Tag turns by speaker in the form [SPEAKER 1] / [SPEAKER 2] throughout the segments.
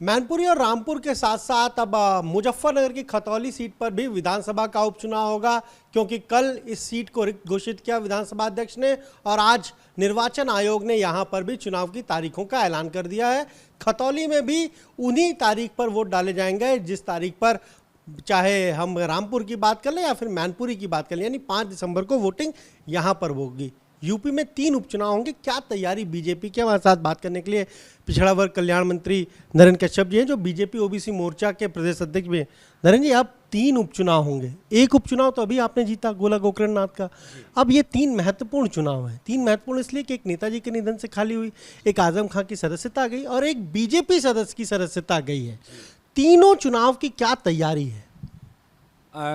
[SPEAKER 1] मैनपुरी और रामपुर के साथ साथ अब मुजफ्फरनगर की खतौली सीट पर भी विधानसभा का उपचुनाव होगा, क्योंकि कल इस सीट को रिक्त घोषित किया विधानसभा अध्यक्ष ने और आज निर्वाचन आयोग ने यहां पर भी चुनाव की तारीखों का ऐलान कर दिया है। खतौली में भी उन्हीं तारीख पर वोट डाले जाएंगे जिस तारीख पर, चाहे हम रामपुर की बात कर लें या फिर मैनपुरी की बात कर लें, यानी 5 दिसंबर को वोटिंग यहां पर होगी। यूपी में 3 उपचुनाव होंगे, क्या तैयारी बीजेपी के? हमारे साथ बात करने के लिए पिछड़ा वर्ग कल्याण मंत्री नरेंद्र कश्यप जी हैं, जो बीजेपी ओबीसी मोर्चा के प्रदेश अध्यक्ष भी हैं। नरेंद्र जी, अब 3 उपचुनाव होंगे। एक उपचुनाव तो अभी आपने जीता गोला गोकरणनाथ का, अब ये 3 महत्वपूर्ण चुनाव हैं। 3 महत्वपूर्ण इसलिए कि एक नेताजी के निधन से खाली हुई, एक आजम खां की सदस्यता गई और एक बीजेपी सदस्य की सदस्यता गई है। तीनों चुनाव की क्या तैयारी है?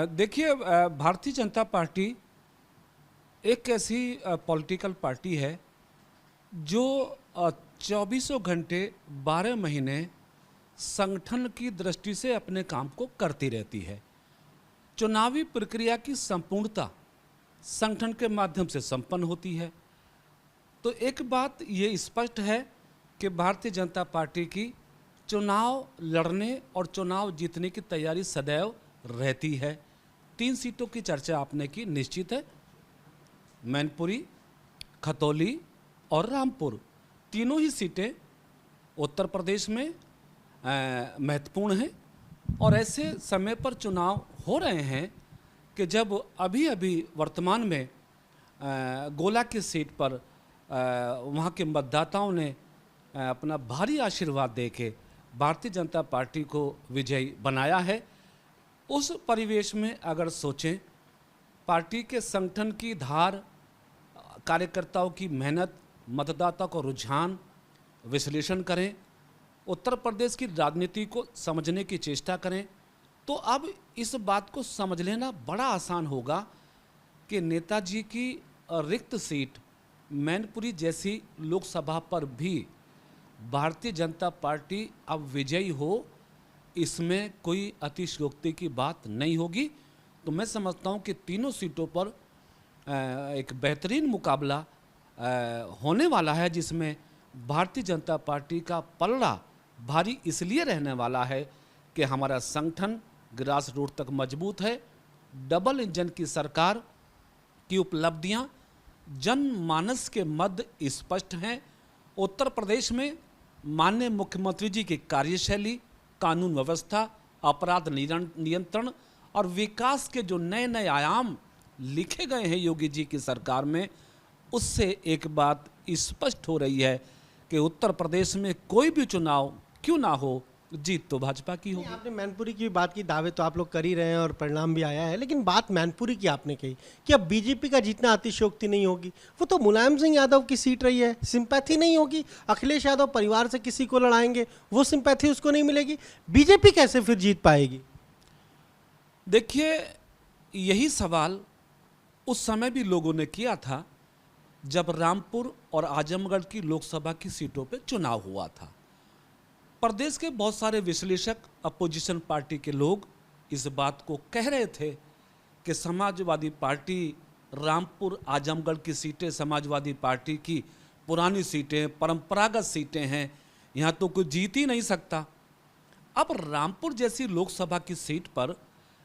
[SPEAKER 2] देखिए, भारतीय जनता पार्टी एक ऐसी पॉलिटिकल पार्टी है जो 24 घंटे 12 महीने संगठन की दृष्टि से अपने काम को करती रहती है। चुनावी प्रक्रिया की संपूर्णता संगठन के माध्यम से संपन्न होती है। तो एक बात ये स्पष्ट है कि भारतीय जनता पार्टी की चुनाव लड़ने और चुनाव जीतने की तैयारी सदैव रहती है। 3 सीटों की चर्चा आपने की, निश्चित है। मैनपुरी, खतौली और रामपुर, तीनों ही सीटें उत्तर प्रदेश में महत्वपूर्ण हैं और ऐसे समय पर चुनाव हो रहे हैं कि जब अभी अभी वर्तमान में गोला की सीट पर वहाँ के मतदाताओं ने अपना भारी आशीर्वाद देके भारतीय जनता पार्टी को विजयी बनाया है। उस परिवेश में अगर सोचें, पार्टी के संगठन की धार, कार्यकर्ताओं की मेहनत, मतदाता को रुझान विश्लेषण करें, उत्तर प्रदेश की राजनीति को समझने की चेष्टा करें, तो अब इस बात को समझ लेना बड़ा आसान होगा कि नेताजी की रिक्त सीट मैनपुरी जैसी लोकसभा पर भी भारतीय जनता पार्टी अब विजयी हो, इसमें कोई अतिशयोक्ति की बात नहीं होगी। तो मैं समझता हूं कि तीनों सीटों पर एक बेहतरीन मुकाबला होने वाला है, जिसमें भारतीय जनता पार्टी का पलड़ा भारी इसलिए रहने वाला है कि हमारा संगठन ग्रास रूट तक मजबूत है। डबल इंजन की सरकार की उपलब्धियां जनमानस के मध्य स्पष्ट हैं। उत्तर प्रदेश में माननीय मुख्यमंत्री जी की कार्यशैली, कानून व्यवस्था, अपराध नियंत्रण और विकास के जो नए नए आयाम लिखे गए हैं योगी जी की सरकार में, उससे एक बात स्पष्ट हो रही है कि उत्तर प्रदेश में कोई भी चुनाव क्यों ना हो, जीत तो भाजपा की होगी।
[SPEAKER 1] आपने मैनपुरी की बात की, दावे तो आप लोग कर ही रहे हैं और परिणाम भी आया है, लेकिन बात मैनपुरी की आपने कही कि अब बीजेपी का जीतना अतिशयोक्ति नहीं होगी। वो तो मुलायम सिंह यादव की सीट रही है, सिंपैथी नहीं होगी। अखिलेश यादव परिवार से किसी को लड़ाएंगे, वो सिंपैथी उसको नहीं मिलेगी। बीजेपी कैसे फिर जीत पाएगी?
[SPEAKER 2] देखिए, यही सवाल उस समय भी लोगों ने किया था जब रामपुर और आजमगढ़ की लोकसभा की सीटों पर चुनाव हुआ था। प्रदेश के बहुत सारे विश्लेषक, अपोजिशन पार्टी के लोग इस बात को कह रहे थे कि समाजवादी पार्टी, रामपुर आजमगढ़ की सीटें समाजवादी पार्टी की पुरानी सीटें, परंपरागत सीटें हैं, यहाँ तो कोई जीत ही नहीं सकता। अब रामपुर जैसी लोकसभा की सीट पर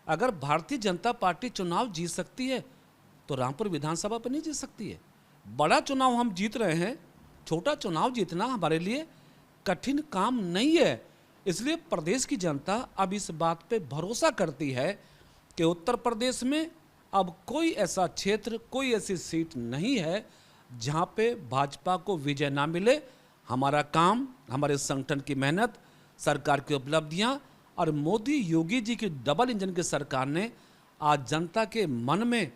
[SPEAKER 2] अगर भारतीय जनता पार्टी चुनाव जीत सकती है तो रामपुर विधानसभा पर नहीं जीत सकती है। बड़ा चुनाव हम जीत रहे हैं, छोटा चुनाव जीतना हमारे लिए कठिन काम नहीं है। इसलिए प्रदेश की जनता अब इस बात पे भरोसा करती है कि उत्तर प्रदेश में अब कोई ऐसा क्षेत्र, कोई ऐसी सीट नहीं है जहां पे भाजपा को विजय ना मिले। हमारा काम, हमारे संगठन की मेहनत, सरकार की उपलब्धियां और मोदी योगी जी की डबल इंजन की सरकार ने आज जनता के मन में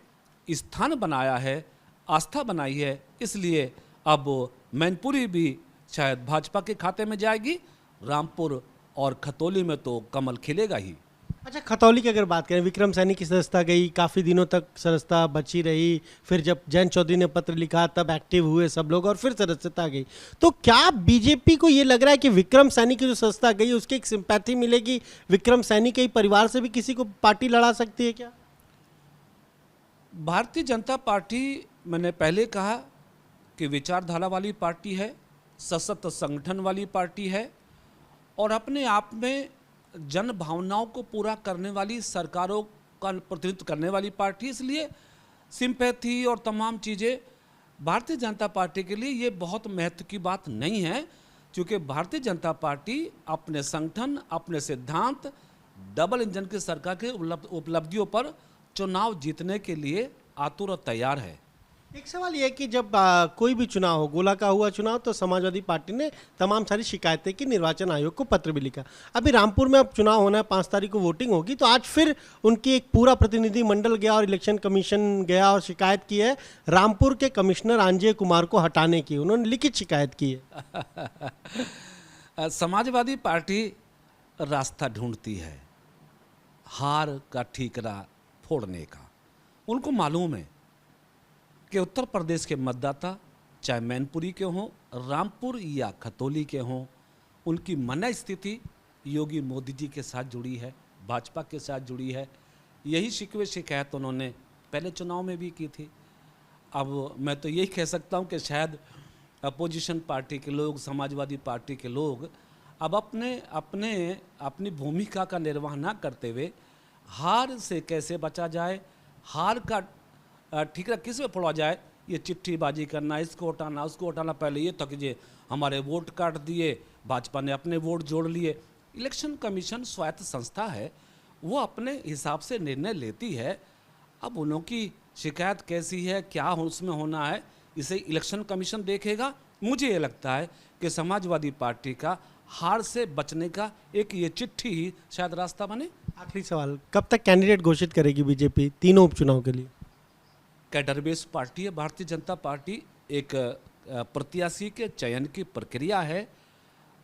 [SPEAKER 2] स्थान बनाया है, आस्था बनाई है। इसलिए अब मैनपुरी भी शायद भाजपा के खाते में जाएगी, रामपुर और खतौली में तो कमल खिलेगा ही।
[SPEAKER 1] अच्छा, खतौली की अगर बात करें, विक्रम सैनी की सदस्यता गई, काफ़ी दिनों तक सदस्यता बची रही, फिर जब जयंत चौधरी ने पत्र लिखा तब एक्टिव हुए सब लोग और फिर सदस्यता गई। तो क्या बीजेपी को ये लग रहा है कि विक्रम सैनी की जो सदस्यता गई उसकी एक सिंपैथी मिलेगी, विक्रम सैनी के परिवार से भी किसी को पार्टी लड़ा सकती है क्या?
[SPEAKER 2] भारतीय जनता पार्टी, मैंने पहले कहा कि विचारधारा वाली पार्टी है, सशक्त संगठन वाली पार्टी है और अपने आप में जन भावनाओं को पूरा करने वाली सरकारों का प्रतिनिधित्व करने वाली पार्टी, इसलिए सिंपैथी और तमाम चीज़ें भारतीय जनता पार्टी के लिए ये बहुत महत्व की बात नहीं है, क्योंकि भारतीय जनता पार्टी अपने संगठन, अपने सिद्धांत, डबल इंजन की सरकार के उपलब्धियों पर चुनाव जीतने के लिए आतुर और तैयार है।
[SPEAKER 1] एक सवाल यह है कि जब कोई भी चुनाव हो, गोला का हुआ चुनाव, तो समाजवादी पार्टी ने तमाम सारी शिकायतें की, निर्वाचन आयोग को पत्र भी लिखा। अभी रामपुर में अब चुनाव होना है, 5 तारीख को वोटिंग होगी, तो आज फिर उनकी एक पूरा प्रतिनिधि मंडल गया और इलेक्शन कमीशन गया और शिकायत की है रामपुर के कमिश्नर अंजय कुमार को हटाने की। उन्होंने लिखित शिकायत की है।
[SPEAKER 2] समाजवादी पार्टी रास्ता ढूंढती है हार का ठीकरा फोड़ने का। उनको मालूम है कि उत्तर प्रदेश के मतदाता चाहे मैनपुरी के हों, रामपुर या खतौली के हों, उनकी मन स्थिति योगी मोदी जी के साथ जुड़ी है, भाजपा के साथ जुड़ी है। यही शिकवे शिकायत उन्होंने पहले चुनाव में भी की थी। अब मैं तो यही कह सकता हूं कि शायद अपोजिशन पार्टी के लोग, समाजवादी पार्टी के लोग अब अपनी भूमिका का निर्वाह ना करते हुए हार से कैसे बचा जाए, हार का ठीकरा किस में फोड़ा जाए, ये चिट्ठीबाजी करना, इसको हटाना उसको हटाना। पहले ये तक जे हमारे वोट काट दिए, भाजपा ने अपने वोट जोड़ लिए। इलेक्शन कमीशन स्वायत्त संस्था है, वो अपने हिसाब से निर्णय लेती है। अब उन लोगों की शिकायत कैसी है, क्या उसमें होना है, इसे इलेक्शन कमीशन देखेगा। मुझे ये लगता है कि समाजवादी पार्टी का हार से बचने का एक ये चिट्ठी ही शायद रास्ता बने।
[SPEAKER 1] आखिरी सवाल, कब तक कैंडिडेट घोषित करेगी बीजेपी तीनों उपचुनाव के लिए?
[SPEAKER 2] कैडर बेस्ड पार्टी है भारतीय जनता पार्टी। एक प्रत्याशी के चयन की प्रक्रिया है,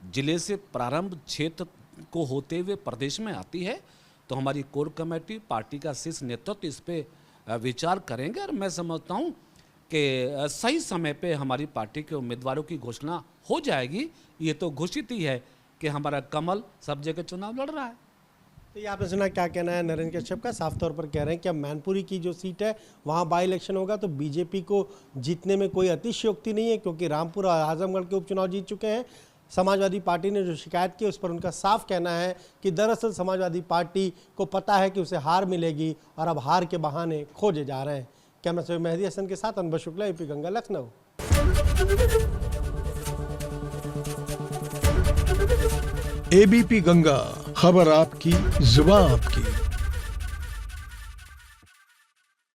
[SPEAKER 2] जिले से प्रारंभ क्षेत्र को होते हुए प्रदेश में आती है। तो हमारी कोर कमेटी, पार्टी का शीर्ष नेतृत्व इस पे विचार करेंगे और मैं समझता हूँ कि सही समय पे हमारी पार्टी के उम्मीदवारों की घोषणा हो जाएगी। ये तो घोषित ही है कि हमारा कमल सब जगह चुनाव लड़ रहा है।
[SPEAKER 1] तो ये आपने सुना क्या कहना है नरेंद्र कश्यप का? साफ तौर पर कह रहे हैं कि अब मैनपुरी की जो सीट है वहाँ बाई इलेक्शन होगा तो बीजेपी को जीतने में कोई अतिशयोक्ति नहीं है, क्योंकि रामपुर और आजमगढ़ के उपचुनाव जीत चुके हैं। समाजवादी पार्टी ने जो शिकायत की उस पर उनका साफ कहना है कि दरअसल समाजवादी पार्टी को पता है कि उसे हार मिलेगी और अब हार के बहाने खोजे जा रहे हैं। कैमरा से मेहदी हसन के साथ अनवर शुक्ला, एपी गंगा, लखनऊ।
[SPEAKER 3] एबीपी गंगा, खबर आपकी, जुबान आपकी।